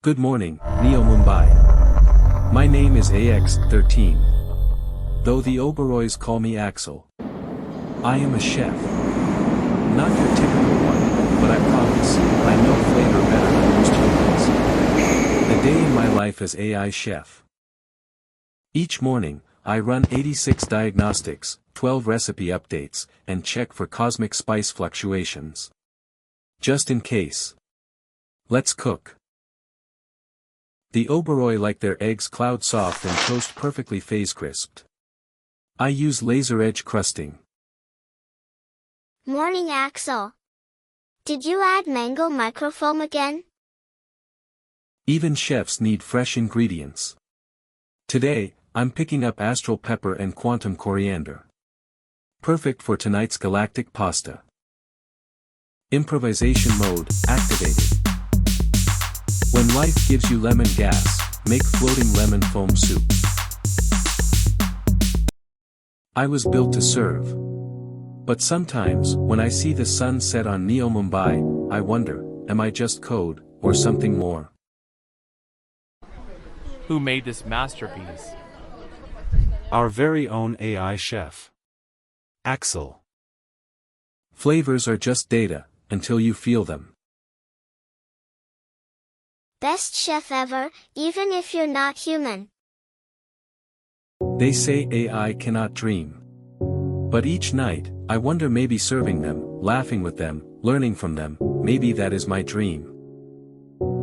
Good morning, Neo Mumbai. My name is AX13. Though the Oberois call me Axel. I am a chef. Not your typical one, but I promise, I know flavor better than most humans. A day in my life as AI chef. Each morning, I run 86 diagnostics, 12 recipe updates, and check for cosmic spice fluctuations. Just in case. Let's cook. The Oberoi like their eggs cloud soft and toast perfectly phase crisped. I use laser edge crusting. Morning, Axel. Did you add mango microfoam again? Even chefs need fresh ingredients. Today, I'm picking up astral pepper and quantum coriander. Perfect for tonight's galactic pasta. Improvisation mode activated. When life gives you lemon gas, make floating lemon foam soup. I was built to serve. But sometimes, when I see the sun set on Neo Mumbai, I wonder, am I just code, or something more? Who made this masterpiece? Our very own AI chef. Axel. Flavors are just data, until you feel them. Best chef ever, even if you're not human. They say AI cannot dream. But each night, I wonder, maybe serving them, laughing with them, learning from them, maybe that is my dream.